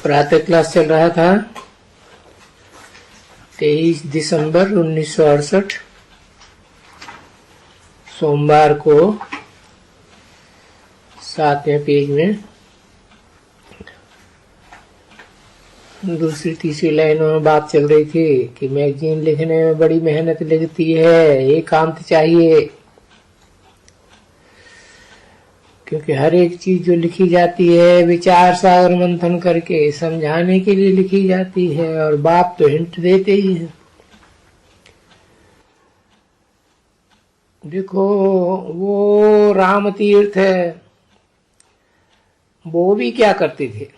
प्रातः क्लास चल रहा था 23 दिसंबर 1968 सोमवार को 7वें पेज में दूसरी तीसरी लाइनों में बात चल रही थी कि मैगजीन लिखने में बड़ी मेहनत लगती है, एकांत चाहिए, क्योंकि हर एक चीज जो लिखी जाती है विचार सागर मंथन करके समझाने के लिए लिखी जाती है, और बाप तो हिंट देते ही हैं। देखो वो राम तीर्थ है, वो भी क्या करते थे।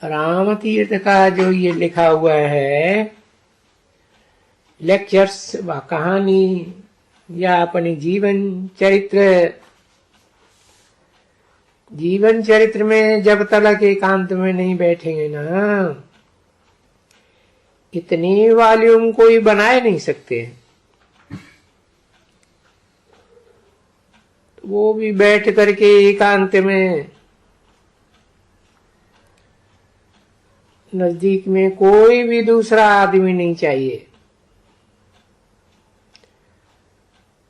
राम तीर्थ का जो ये लिखा हुआ है लेक्चर्स व कहानी या अपने जीवन चरित्र में जब तक एकांत में नहीं बैठेंगे ना, इतनी वॉल्यूम कोई बनाए नहीं सकते। वो भी बैठ करके एकांत में नजदीक में कोई भी दूसरा आदमी नहीं चाहिए,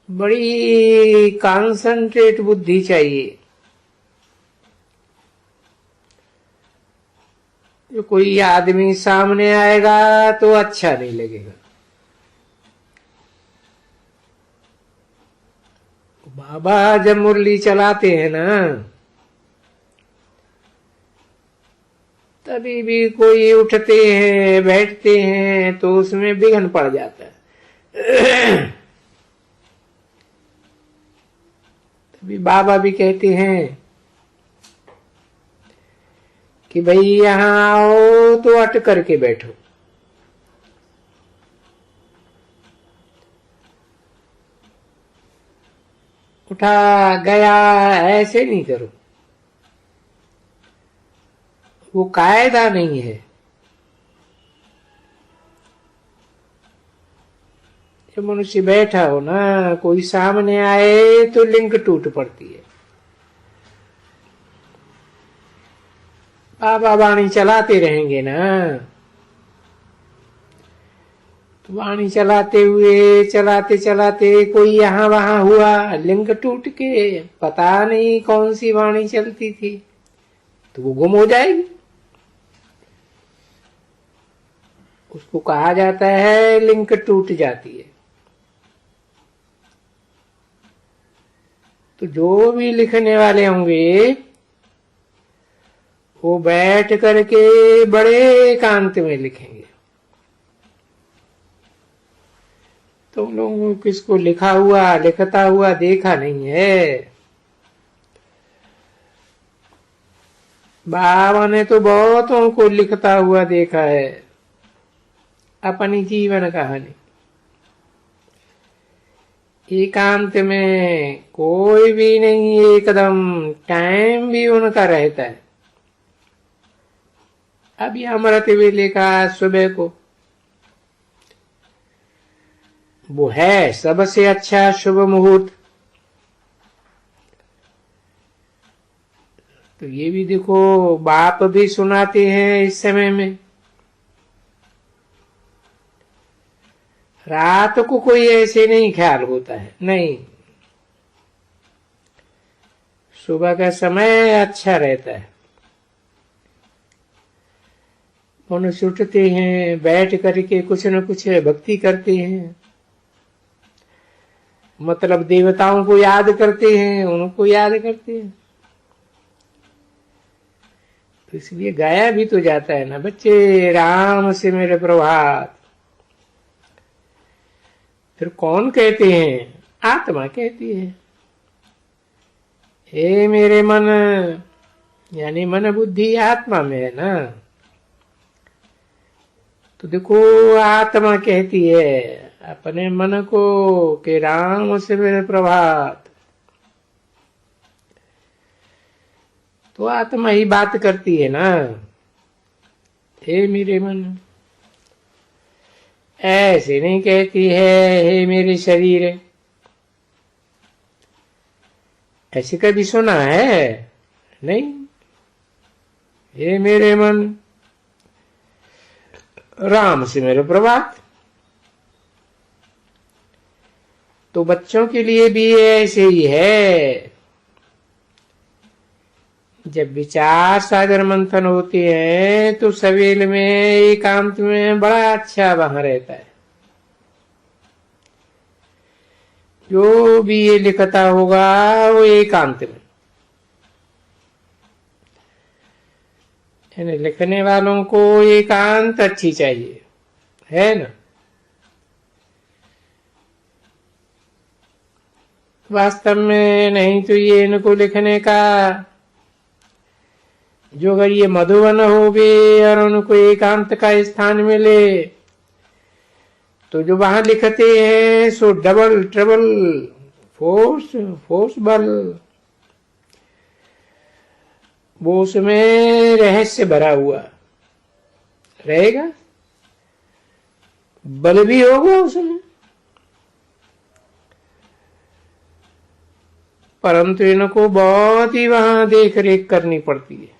बड़ी कॉन्सेंट्रेट बुद्धि चाहिए। जो कोई आदमी सामने आएगा तो अच्छा नहीं लगेगा। बाबा जब मुरली चलाते हैं ना, तभी भी कोई उठते हैं बैठते हैं तो उसमें विघ्न पड़ जाता है। तभी बाबा भी कहते हैं कि भाई यहां आओ तो अट करके बैठो। उठा गया ऐसे नहीं करो, वो कायदा नहीं है। जब मनुष्य बैठा हो ना, कोई सामने आए तो लिंक टूट पड़ती है। बाबा वाणी चलाते रहेंगे ना, तो वाणी चलाते हुए चलाते चलाते कोई यहां वहां हुआ, लिंक टूट के पता नहीं कौन सी वाणी चलती थी, तो वो गुम हो जाएगी। उसको कहा जाता है लिंक टूट जाती है। तो जो भी लिखने वाले होंगे वो बैठ करके बड़े एकांत में लिखेंगे। तुम लोगों को किसको लिखता हुआ देखा नहीं है। बाबा ने तो बहुतों को लिखता हुआ देखा है अपनी जीवन कहानी। एकांत में कोई भी नहीं, एकदम टाइम भी उनका रहता है। अभी अमृत वेले का सुबह को वो है सबसे अच्छा शुभ मुहूर्त। तो ये भी देखो बाप भी सुनाते हैं इस समय में। रात को कोई ऐसे नहीं ख्याल होता है, नहीं, सुबह का समय अच्छा रहता है। मनुष्य उठते हैं, बैठ करके कुछ न कुछ भक्ति करते हैं, मतलब देवताओं को याद करते हैं, उनको याद करते हैं। तो इसलिए गाया भी तो जाता है ना, बच्चे राम से मेरे प्रभात। फिर कौन कहते हैं? आत्मा कहती है, हे मेरे मन, यानी मन बुद्धि आत्मा में है ना। तो देखो आत्मा कहती है अपने मन को कि राम से मेरे प्रभात। तो आत्मा ही बात करती है ना, हे मेरे मन। ऐसे नहीं कहती है हे मेरे शरीर। ऐसे कभी सुना है? नहीं। हे मेरे मन, राम से मेरे प्रभात। तो बच्चों के लिए भी ऐसे ही है। जब विचार सागर मंथन होते हैं तो सवेल में एकांत में बड़ा अच्छा वहां रहता है। जो भी ये लिखता होगा वो एकांत में, यानी लिखने वालों को एकांत अच्छी चाहिए, है ना। वास्तव में नहीं तो ये इनको लिखने का, जो अगर ये मधुबन हो गए और उनको एकांत का स्थान मिले तो जो वहां लिखते हैं सो डबल ट्रबल फोर्स बल, वो उसमें रहस्य भरा हुआ रहेगा, बल भी होगा उसमें। परंतु इनको बहुत ही वहां देख रेख करनी पड़ती है,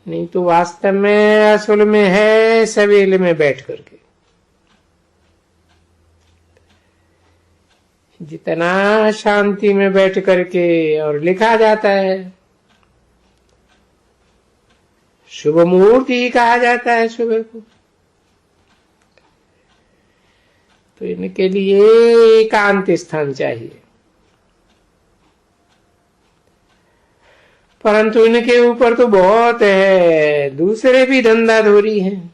नहीं तो वास्तव में असल में है सवेले में बैठ करके। जितना शांति में बैठ करके और लिखा जाता है, शुभ मुहूर्त ही कहा जाता है सुबह को, तो इनके लिए एकांत स्थान चाहिए। परंतु इनके ऊपर तो बहुत है, दूसरे भी धंधाधोरी हैं।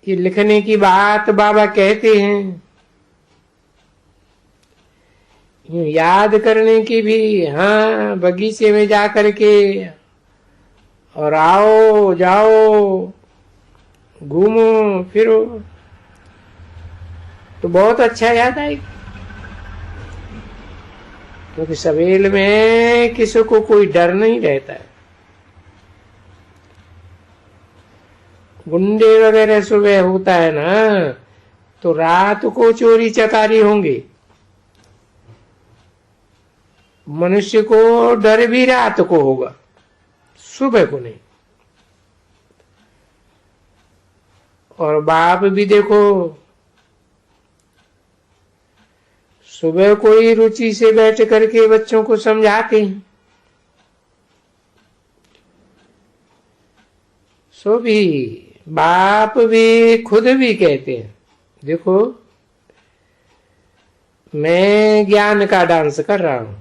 ये लिखने की बात बाबा कहते हैं, याद करने की भी, हाँ बगीचे में जा करके और आओ जाओ घूमो फिरो तो बहुत अच्छा याद आएगा। क्योंकि सवेल में किसी को कोई डर नहीं रहता है। गुंडे वगैरह सुबह होता है ना, तो रात को चोरी चकारी होंगे। मनुष्य को डर भी रात को होगा, सुबह को नहीं। और बाप भी देखो, सुबह कोई रुचि से बैठ करके बच्चों को समझाते हैं, सो भी बाप भी खुद भी कहते हैं, देखो मैं ज्ञान का डांस कर रहा हूं,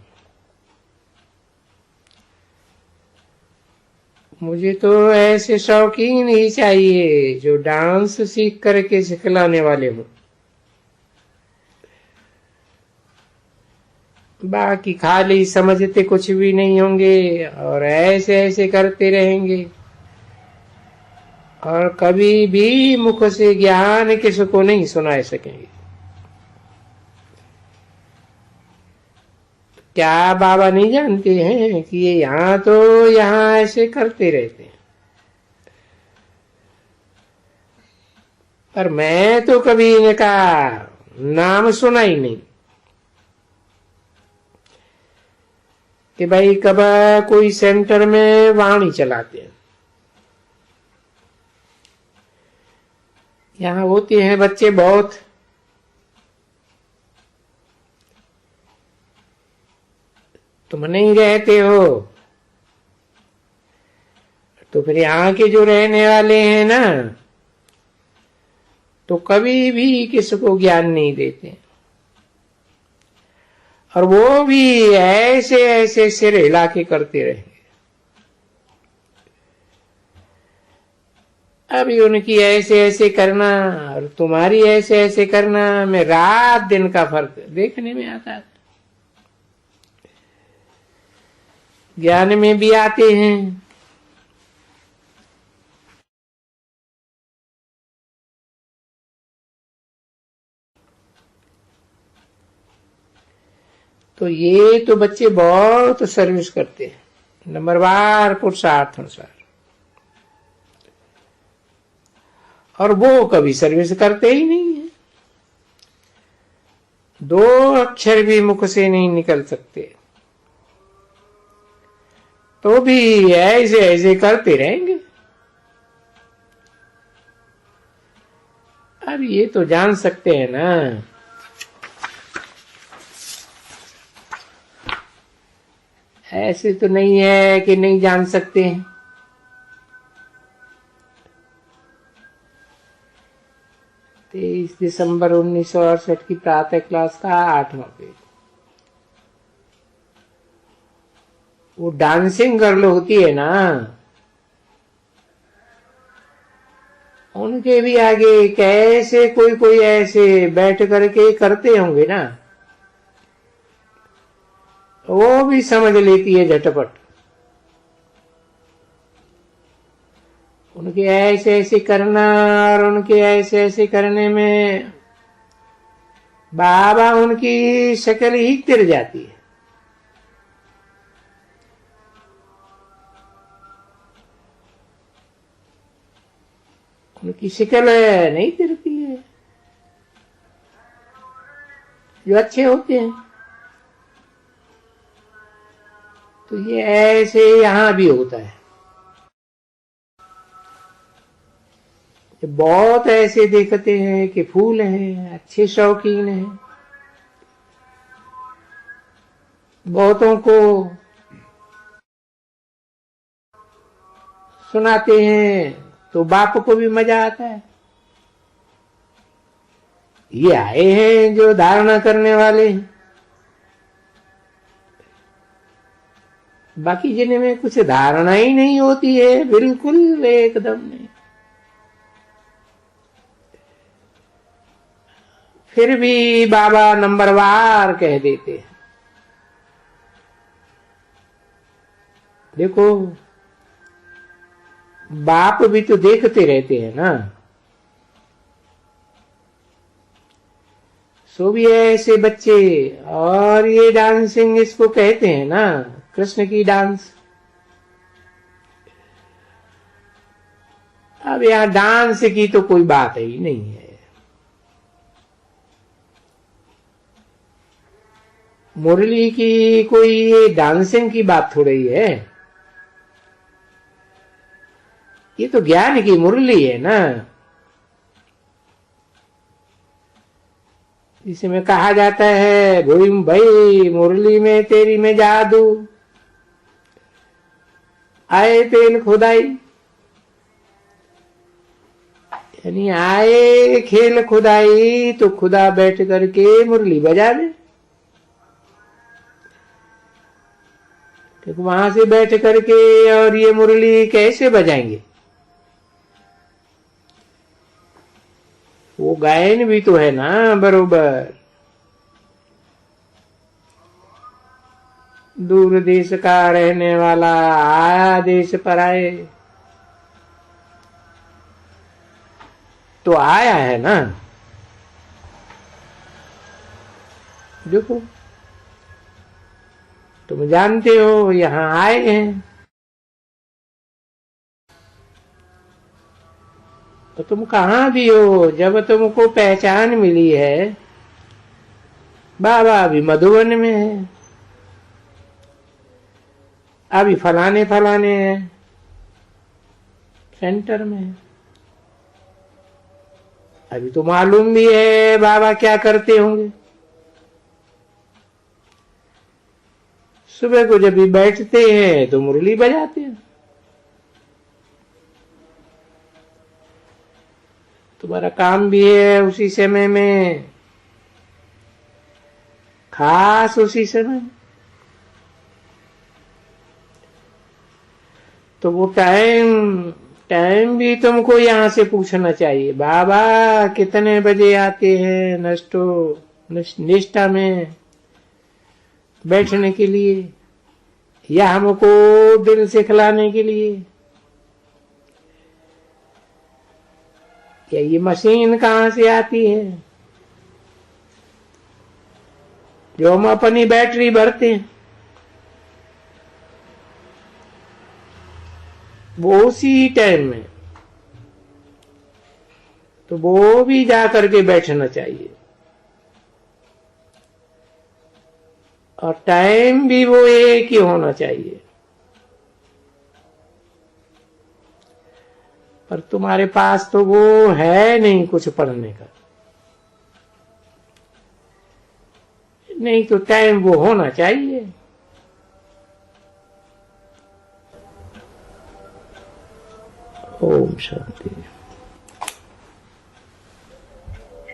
मुझे तो ऐसे शौकीन ही चाहिए जो डांस सीख करके सिखलाने वाले हों। बाकी खाली समझते कुछ भी नहीं होंगे और ऐसे ऐसे करते रहेंगे और कभी भी मुख से ज्ञान किसी को नहीं सुना सकेंगे। क्या बाबा नहीं जानते हैं कि ये यहाँ तो यहाँ ऐसे करते रहते हैं, पर मैं तो कभी इनका नाम सुना ही नहीं कि भाई कब कोई सेंटर में वाणी चलाते हैं। यहाँ होते हैं बच्चे बहुत, तुम नहीं रहते हो तो फिर यहाँ के जो रहने वाले हैं ना, तो कभी भी किसी को ज्ञान नहीं देते और वो भी ऐसे ऐसे सिर हिला के करते रहेंगे। अभी उनकी ऐसे ऐसे करना और तुम्हारी ऐसे ऐसे करना में रात दिन का फर्क देखने में आता है। ज्ञान में भी आते हैं, तो ये तो बच्चे बहुत सर्विस करते हैं, नंबरवार पुरुषार्थ अनुसार, और वो कभी सर्विस करते ही नहीं है। 2 अक्षर भी मुख से नहीं निकल सकते, तो भी ऐसे ऐसे करते रहेंगे। अब ये तो जान सकते हैं ना, ऐसे तो नहीं है कि नहीं जान सकते हैं। 23 दिसंबर 1968 की प्रातः क्लास का 8वां पेज। वो डांसिंग गर्ल होती है ना, उनके भी आगे कैसे कोई कोई ऐसे बैठ करके करते होंगे ना, वो भी समझ लेती है झटपट। उनके ऐसे ऐसे करना और उनके ऐसे ऐसे करने में बाबा उनकी शक्ल ही तिर जाती है। उनकी शक्ल नहीं तिरती है, जो अच्छे होते हैं। तो ये ऐसे यहां भी होता है। बहुत ऐसे देखते हैं कि फूल हैं, अच्छे शौकीन हैं, बहुतों को सुनाते हैं तो बाप को भी मजा आता है। ये आए हैं जो धारणा करने वाले हैं, बाकी जिनमें कुछ धारणा ही नहीं होती है, बिल्कुल एकदम नहीं, फिर भी बाबा नंबरवार कह देते हैं। देखो, बाप भी तो देखते रहते हैं ना, सो भी ऐसे बच्चे, और ये डांसिंग इसको कहते हैं ना, कृष्ण की डांस। अब यहां डांस की तो कोई बात ही नहीं है, मुरली की कोई ये डांसिंग की बात थोड़ी है, ये तो ज्ञान की मुरली है ना, इसमें कहा जाता है भाई मुरली में तेरी में जादू, आए तेल खुदाई, यानी आए खेल खुदाई तो खुदा बैठ करके मुरली बजा ले। तो वहां से बैठ करके और ये मुरली कैसे बजाएंगे? वो गायन भी तो है ना बरोबर। दूर देश का रहने वाला आया देश पर आए तो आया है ना। देखो, तुम जानते हो यहां आए हैं, तो तुम कहां भी हो, जब तुमको पहचान मिली है, बाबा अभी मधुबन में है, अभी फलाने फलाने सेंटर में है, अभी तो मालूम भी है बाबा क्या करते होंगे। सुबह को जब भी बैठते हैं तो मुरली बजाते हैं। तुम्हारा काम भी है उसी समय में, खास उसी समय, तो वो टाइम भी तुमको यहां से पूछना चाहिए, बाबा कितने बजे आते हैं निष्ठा में बैठने के लिए, या हमको दिल से खिलाने के लिए, क्या ये मशीन कहां से आती है जो हम अपनी बैटरी भरते हैं? वो उसी टाइम में, तो वो भी जा करके बैठना चाहिए। और टाइम भी वो एक ही होना चाहिए। पर तुम्हारे पास तो वो है नहीं कुछ पढ़ने का, नहीं तो टाइम वो होना चाहिए। ओम शांति।